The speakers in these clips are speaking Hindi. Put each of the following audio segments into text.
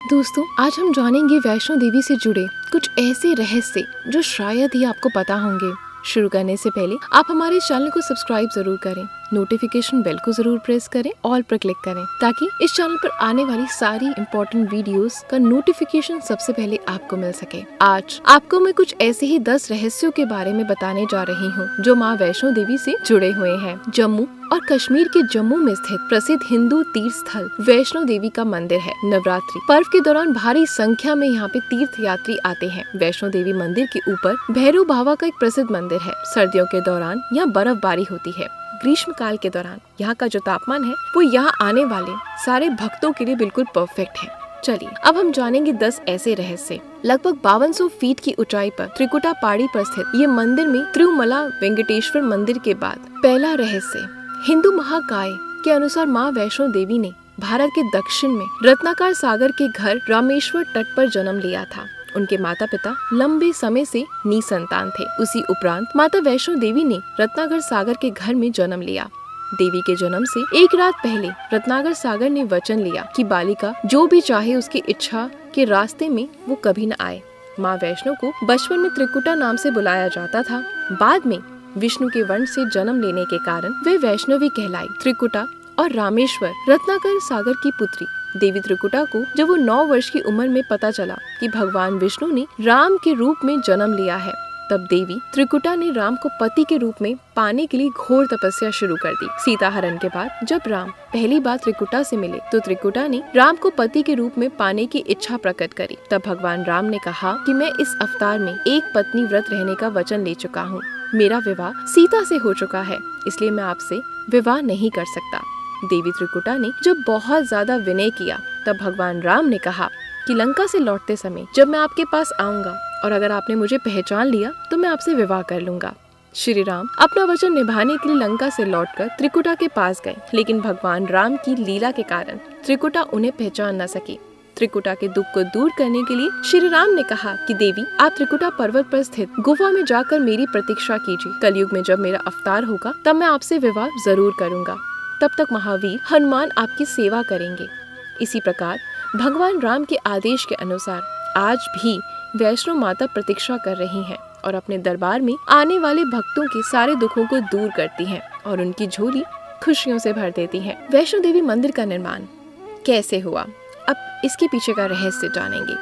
दोस्तों, आज हम जानेंगे वैष्णो देवी से जुड़े कुछ ऐसे रहस्य जो शायद ही आपको पता होंगे। शुरू करने से पहले आप हमारे चैनल को सब्सक्राइब जरूर करें, नोटिफिकेशन बेल को जरूर प्रेस करें, ऑल पर क्लिक करें ताकि इस चैनल पर आने वाली सारी इम्पोर्टेंट वीडियोस का नोटिफिकेशन सबसे पहले आपको मिल सके। आज आपको मैं कुछ ऐसे ही 10 रहस्यों के बारे में बताने जा रही हूँ जो माँ वैष्णो देवी से जुड़े हुए हैं। जम्मू और कश्मीर के जम्मू में स्थित प्रसिद्ध हिंदू तीर्थ स्थल वैष्णो देवी का मंदिर है। नवरात्रि पर्व के दौरान भारी संख्या में यहाँ पे तीर्थ यात्री आते हैं। वैष्णो देवी मंदिर के ऊपर भैरव बाबा का एक प्रसिद्ध मंदिर है। सर्दियों के दौरान यहाँ बर्फबारी होती है। ग्रीष्म काल के दौरान यहाँ का जो तापमान है वो यहाँ आने वाले सारे भक्तों के लिए बिल्कुल परफेक्ट है। चलिए अब हम जानेंगे 10 ऐसे रहस्य। लगभग 5200 फीट की ऊंचाई पर त्रिकुटा पहाड़ी पर स्थित ये मंदिर में तिरुमला वेंकटेश्वर मंदिर के बाद पहला रहस्य। हिंदू महाकाय के अनुसार माँ वैष्णो देवी ने भारत के दक्षिण में रत्नाकर सागर के घर रामेश्वर तट पर जन्म लिया था। उनके माता पिता लंबे समय से निसंतान थे। उसी उपरांत माता वैष्णो देवी ने रत्नाकर सागर के घर में जन्म लिया। देवी के जन्म से एक रात पहले रत्नाकर सागर ने वचन लिया कि बालिका जो भी चाहे उसकी इच्छा के रास्ते में वो कभी न आए। माँ वैष्णो को बचपन में त्रिकुटा नाम से बुलाया जाता था। बाद में विष्णु के वंश से जन्म लेने के कारण वे वैष्णवी कहलाई। त्रिकुटा और रामेश्वर रत्नाकर सागर की पुत्री देवी त्रिकुटा को जब वो 9 वर्ष की उम्र में पता चला कि भगवान विष्णु ने राम के रूप में जन्म लिया है, तब देवी त्रिकुटा ने राम को पति के रूप में पाने के लिए घोर तपस्या शुरू कर दी। सीता हरण के बाद जब राम पहली बार त्रिकुटा से मिले तो त्रिकुटा ने राम को पति के रूप में पाने की इच्छा प्रकट करी। तब भगवान राम ने कहा कि मैं इस अवतार में एक पत्नी व्रत रहने का वचन ले चुका हूँ। मेरा विवाह सीता से हो चुका है, इसलिए मैं आपसे विवाह नहीं कर सकता। देवी त्रिकुटा ने जब बहुत ज्यादा विनय किया तब भगवान राम ने कहा कि लंका से लौटते समय जब मैं आपके पास आऊंगा और अगर आपने मुझे पहचान लिया तो मैं आपसे विवाह कर लूंगा। श्री राम अपना वचन निभाने के लिए लंका से लौटकर त्रिकुटा के पास गए, लेकिन भगवान राम की लीला के कारण त्रिकुटा उन्हें पहचान न सकी। त्रिकुटा के दुख को दूर करने के लिए श्री राम ने कहा कि देवी आप त्रिकुटा पर्वत पर स्थित गुफा में जाकर मेरी प्रतीक्षा कीजिए। कलयुग में जब मेरा अवतार होगा तब मैं आपसे विवाह जरूर करूंगा। तब तक महावीर हनुमान आपकी सेवा करेंगे। इसी प्रकार भगवान राम के आदेश के अनुसार आज भी वैष्णो माता प्रतीक्षा कर रही हैं और अपने दरबार में आने वाले भक्तों के सारे दुखों को दूर करती हैं और उनकी झोली खुशियों से भर देती हैं। वैष्णो देवी मंदिर का निर्माण कैसे हुआ, अब इसके पीछे का रहस्य जानेंगे।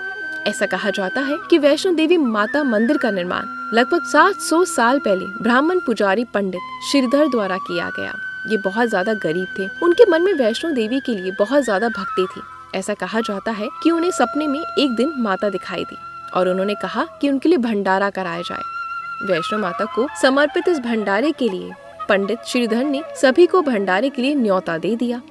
ऐसा कहा जाता है कि वैष्णो देवी माता मंदिर का निर्माण लगभग 700 साल पहले ब्राह्मण पुजारी पंडित श्रीधर द्वारा किया गया। ये बहुत ज्यादा गरीब थे। उनके मन में वैष्णो देवी के लिए बहुत ज्यादा भक्ति थी। ऐसा कहा जाता है कि उन्हें सपने में एक दिन माता दिखाई दी और उन्होंने कहा कि उनके लिए भंडारा कराया जाए। वैष्णो माता को समर्पित इस भंडारे के लिए पंडित श्रीधर ने सभी को भंडारे के लिए न्योता दे दिया।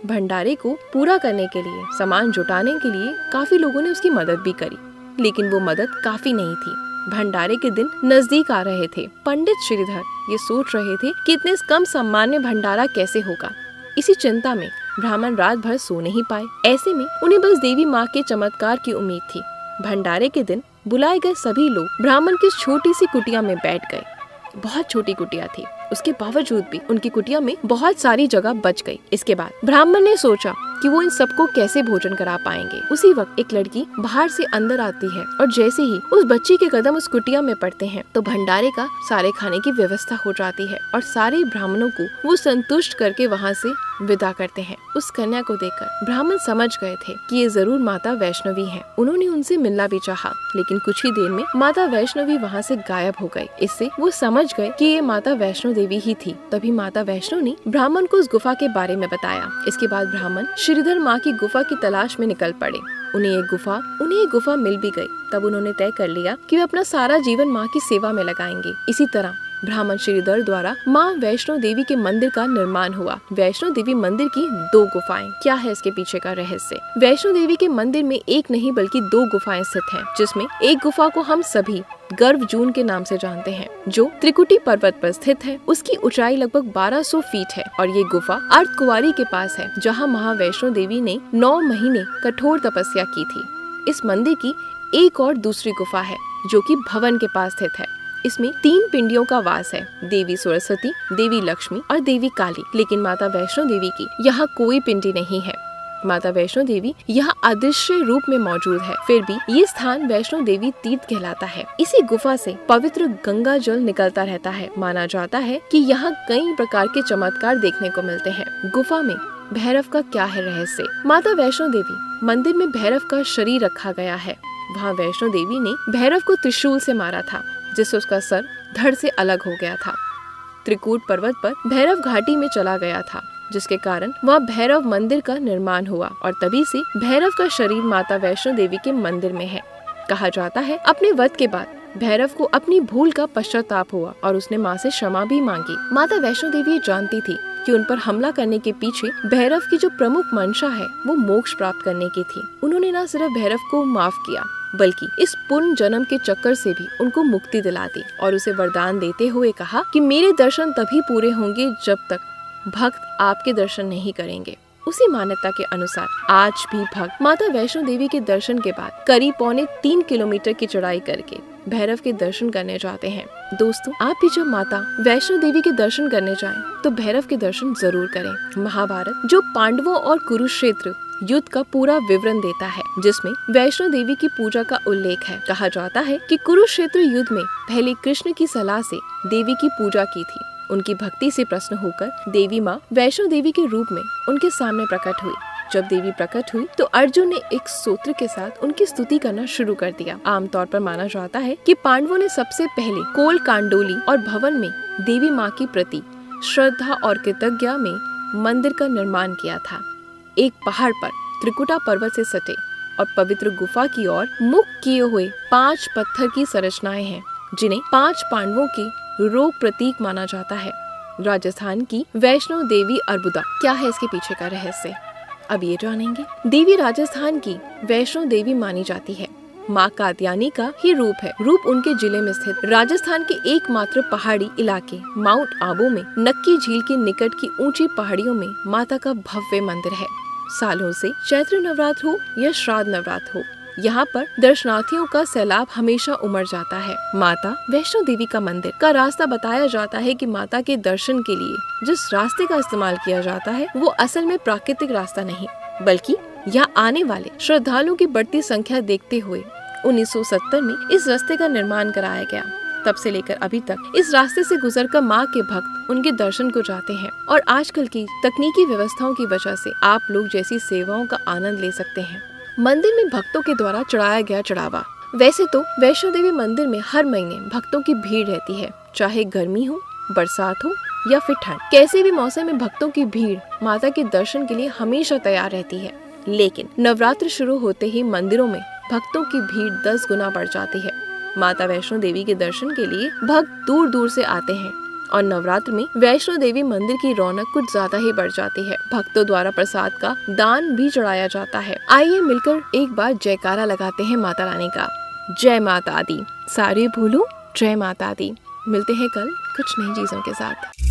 भंडारे को पूरा करने के लिए सामान जुटाने के लिए काफी लोगों ने उसकी मदद भी करी, लेकिन वो मदद काफी नहीं थी। भंडारे के दिन नजदीक आ रहे थे। पंडित श्रीधर ये सोच रहे थे कि इतने कम सम्मान में भंडारा कैसे होगा। इसी चिंता में ब्राह्मण रात भर सो नहीं पाए। ऐसे में उन्हें बस देवी माँ के चमत्कार की उम्मीद थी। भंडारे के दिन बुलाए गए सभी लोग ब्राह्मण की छोटी सी कुटिया में बैठ गए। बहुत छोटी कुटिया थी, उसके बावजूद भी उनकी कुटिया में बहुत सारी जगह बच गई। इसके बाद ब्राह्मण ने सोचा कि वो इन सबको कैसे भोजन करा पाएंगे। उसी वक्त एक लड़की बाहर से अंदर आती है और जैसे ही उस बच्ची के कदम उस कुटिया में पड़ते हैं तो भंडारे का सारे खाने की व्यवस्था हो जाती है और सारे ब्राह्मणों को वो संतुष्ट करके वहाँ से विदा करते हैं। उस कन्या को देखकर ब्राह्मण समझ गए थे कि ये जरूर माता वैष्णवी है। उन्होंने उनसे मिलना भी चाहा, लेकिन कुछ ही देर में माता वैष्णवी वहाँ से गायब हो गई। इससे वो समझ गए कि ये माता वैष्णो देवी ही थी। तभी माता वैष्णो ने ब्राह्मण को उस गुफा के बारे में बताया। इसके बाद ब्राह्मण श्रीधर माँ की गुफा की तलाश में निकल पड़े। उन्हें एक गुफा मिल भी गई। तब उन्होंने तय कर लिया कि वे अपना सारा जीवन माँ की सेवा में लगाएंगे। इसी तरह ब्राह्मण श्रीधर द्वारा माँ वैष्णो देवी के मंदिर का निर्माण हुआ। वैष्णो देवी मंदिर की 2 गुफाएं, क्या है इसके पीछे का रहस्य? वैष्णो देवी के मंदिर में एक नहीं बल्कि 2 गुफाएं स्थित हैं, जिसमें एक गुफा को हम सभी गर्भजून के नाम से जानते हैं, जो त्रिकुटी पर्वत पर स्थित है। उसकी ऊंचाई लगभग 1200 फीट है और ये गुफा अर्धकुंवारी के पास है, जहाँ महावैष्णो देवी ने 9 महीने कठोर तपस्या की थी। इस मंदिर की एक और दूसरी गुफा है जो कि भवन के पास स्थित है। इसमें 3 पिंडियों का वास है, देवी सरस्वती, देवी लक्ष्मी और देवी काली। लेकिन माता वैष्णो देवी की यहाँ कोई पिंडी नहीं है। माता वैष्णो देवी यहाँ अदृश्य रूप में मौजूद है, फिर भी ये स्थान वैष्णो देवी तीर्थ कहलाता है। इसी गुफा से पवित्र गंगा जल निकलता रहता है। माना जाता है कि यहाँ कई प्रकार के चमत्कार देखने को मिलते हैं। गुफा में भैरव का क्या है रहस्य? माता वैष्णो देवी मंदिर में भैरव का शरीर रखा गया है। वहाँ वैष्णो देवी ने भैरव को त्रिशूल से मारा था, जिससे उसका सर धड़ से अलग हो गया था। त्रिकूट पर्वत पर भैरव घाटी में चला गया था, जिसके कारण वहाँ भैरव मंदिर का निर्माण हुआ और तभी से भैरव का शरीर माता वैष्णो देवी के मंदिर में है। कहा जाता है अपने वध के बाद भैरव को अपनी भूल का पश्चाताप हुआ और उसने माँ से क्षमा भी मांगी। माता वैष्णो देवी जानती थी कि उन पर हमला करने के पीछे भैरव की जो प्रमुख मंशा है वो मोक्ष प्राप्त करने की थी। उन्होंने न सिर्फ भैरव को माफ किया बल्कि इस पुण्य जन्म के चक्कर से भी उनको मुक्ति दिला दी और उसे वरदान देते हुए कहा कि मेरे दर्शन तभी पूरे होंगे जब तक भक्त आपके दर्शन नहीं करेंगे। उसी मान्यता के अनुसार आज भी भक्त माता वैष्णो देवी के दर्शन के बाद करीब 3.25 किलोमीटर की चढ़ाई करके भैरव के दर्शन करने जाते हैं। दोस्तों, आप भी जब माता वैष्णो देवी के दर्शन करने जाएं, तो भैरव के दर्शन जरूर करें। महाभारत जो पांडवों और कुरुक्षेत्र युद्ध का पूरा विवरण देता है, जिसमें वैष्णो देवी की पूजा का उल्लेख है। कहा जाता है कि कुरुक्षेत्र युद्ध में पहले कृष्ण की सलाह से देवी की पूजा की थी। उनकी भक्ति से प्रसन्न होकर देवी माँ वैष्णो देवी के रूप में उनके सामने प्रकट हुई। जब देवी प्रकट हुई तो अर्जुन ने एक सूत्र के साथ उनकी स्तुति करना शुरू कर दिया। आमतौर पर माना जाता है कि पांडवों ने सबसे पहले कोल कांडोली और भवन में देवी माँ की प्रति श्रद्धा और कृतज्ञता में मंदिर का निर्माण किया था। एक पहाड़ पर त्रिकुटा पर्वत से सटे और पवित्र गुफा की ओर मुख किए हुए 5 पत्थर की संरचनाएं हैं, जिन्हें 5 पांडवों की रोग प्रतीक माना जाता है। राजस्थान की वैष्णो देवी अर्बुदा, क्या है इसके पीछे का रहस्य, अब ये जानेंगे। देवी राजस्थान की वैष्णो देवी मानी जाती है। माँ कात्यायनी का ही रूप है। रूप उनके जिले में स्थित राजस्थान के एकमात्र पहाड़ी इलाके माउंट आबू में नक्की झील के निकट की ऊंची पहाड़ियों में माता का भव्य मंदिर है। सालों से चैत्र नवरात्र हो या श्राद्ध नवरात्र हो, यहाँ पर दर्शनार्थियों का सैलाब हमेशा उमड़ जाता है। माता वैष्णो देवी का मंदिर का रास्ता बताया जाता है कि माता के दर्शन के लिए जिस रास्ते का इस्तेमाल किया जाता है वो असल में प्राकृतिक रास्ता नहीं, बल्कि यहाँ आने वाले श्रद्धालुओं की बढ़ती संख्या देखते हुए 1970 में इस रास्ते का निर्माण कराया गया। तब से लेकर अभी तक इस रास्ते से गुजरकर माँ के भक्त उनके दर्शन को जाते हैं और आजकल की तकनीकी व्यवस्थाओं की वजह से आप लोग जैसी सेवाओं का आनंद ले सकते हैं। मंदिर में भक्तों के द्वारा चढ़ाया गया चढ़ावा। वैसे तो वैष्णो देवी मंदिर में हर महीने भक्तों की भीड़ रहती है, चाहे गर्मी हो, बरसात हो या फिर ठंड। कैसे भी मौसम में भक्तों की भीड़ माता के दर्शन के लिए हमेशा तैयार रहती है। लेकिन नवरात्र शुरू होते ही मंदिरों में भक्तों की भीड़ 10 गुना बढ़ जाती है। माता वैष्णो देवी के दर्शन के लिए भक्त दूर दूर से आते हैं और नवरात्र में वैष्णो देवी मंदिर की रौनक कुछ ज्यादा ही बढ़ जाती है। भक्तों द्वारा प्रसाद का दान भी चढ़ाया जाता है। आइए मिलकर एक बार जयकारा लगाते हैं माता रानी का। जय माता दी, सारे भूलो जय माता दी। मिलते हैं कल कुछ नई चीजों के साथ।